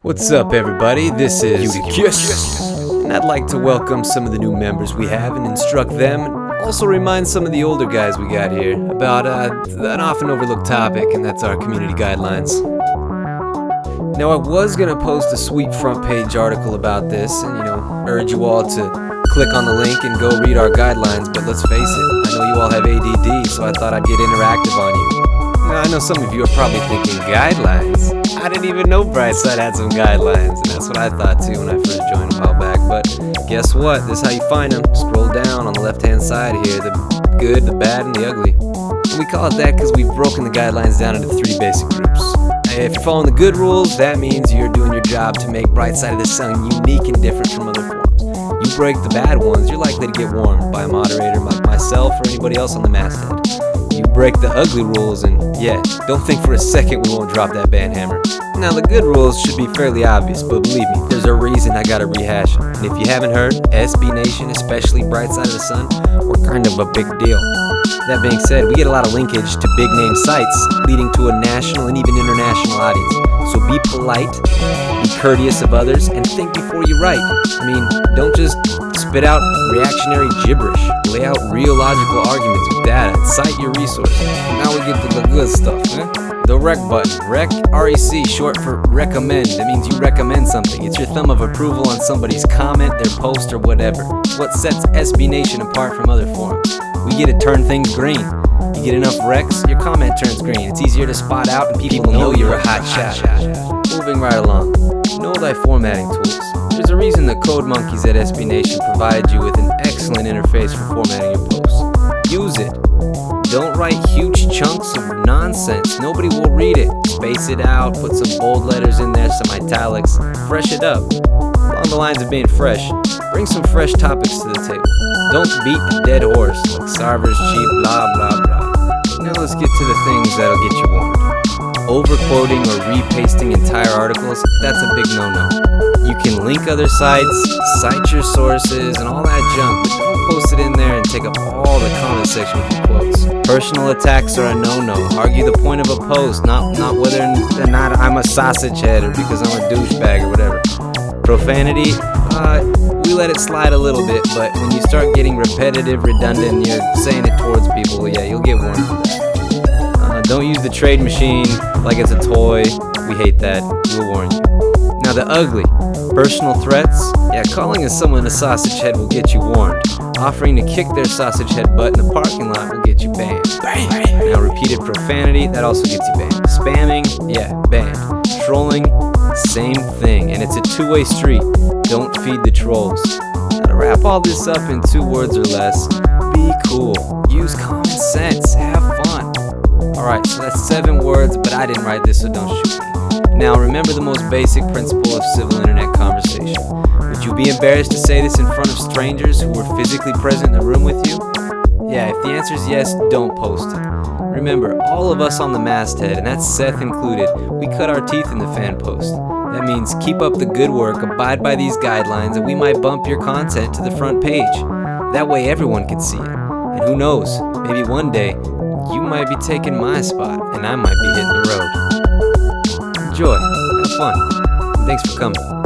What's up, everybody? This is Eutychus, and I'd like to welcome some of the new members we have and instruct them, and also remind some of the older guys we got here about an often overlooked topic, and that's our community guidelines. Now, I was gonna post a sweet front page article about this, and urge you all to click on the link and go read our guidelines, but let's face it, I know you all have ADD, so I thought I'd get interactive on you. Now, I know some of you are probably thinking, guidelines? I didn't even know Brightside had some guidelines, and that's what I thought too when I first joined a while back. But guess what? This is how you find them. Scroll down on the left-hand side here, the good, the bad, and the ugly. And we call it that because we've broken the guidelines down into 3 basic groups. If you're following the good rules, that means you're doing your job to make Brightside of the Sun unique and different from other forums. You break the bad ones, you're likely to get warned by a moderator like myself or anybody else on the masthead. You break the ugly rules and don't think for a second we won't drop that band hammer. Now, the good rules should be fairly obvious, but believe me, there's a reason I gotta rehash them. And if you haven't heard, SB Nation, especially Brightside of the Sun, we're kind of a big deal. That being said, we get a lot of linkage to big name sites, leading to a national and even international audience. So be polite, be courteous of others, and think before you write. I mean, don't just spit out reactionary gibberish. Lay out real logical arguments with data and cite your resources. Now we get to the good stuff, The rec button. Rec, R-E-C, short for recommend. That means you recommend something. It's your thumb of approval on somebody's comment, their post, or whatever. It's what sets SB Nation apart from other forums. We get to turn things green. You get enough recs, your comment turns green. It's easier to spot out and people know you're a hot shot. Moving right along. Know thy formatting tools. There's a reason the code monkeys at SB Nation provide you with an excellent interface for formatting your posts. Use it. Don't write huge chunks of nonsense. Nobody will read it. Space it out, put some bold letters in there, some italics. Fresh it up. Along the lines of being fresh, bring some fresh topics to the table. Don't beat the dead horse like Sarver's cheap, blah, blah, blah. Now let's get to the things that'll get you warmed. Overquoting or repasting entire articles, that's a big no-no. You can link other sites, cite your sources, and all that junk, but don't post it in there and take up all the comment section with your quotes. Personal attacks are a no-no. Argue the point of a post, not whether or not I'm a sausage head or because I'm a douchebag or whatever. Profanity, we let it slide a little bit, but when you start getting repetitive, redundant, you're saying it towards people, you'll get warned for that. Don't use the trade machine like it's a toy. We hate that. We'll warn you. Now the ugly. Personal threats. Calling someone a sausage head will get you warned. Offering to kick their sausage head butt in the parking lot will get you banned. Bang. Now repeated profanity, that also gets you banned. Spamming, banned. Trolling, same thing. And it's a two-way street. Don't feed the trolls. Now to wrap all this up in 2 words or less, be cool. Use common sense. Have fun. Alright, so that's 7 words, but I didn't write this, so don't shoot me. Now remember the most basic principle of civil internet conversation. Would you be embarrassed to say this in front of strangers who were physically present in the room with you? If the answer is yes, don't post it. Remember, all of us on the masthead, and that's Seth included, we cut our teeth in the fan post. That means keep up the good work, abide by these guidelines, and we might bump your content to the front page. That way everyone can see it. And who knows, maybe one day, you might be taking my spot, and I might be hitting the road. Enjoy, have fun, and thanks for coming.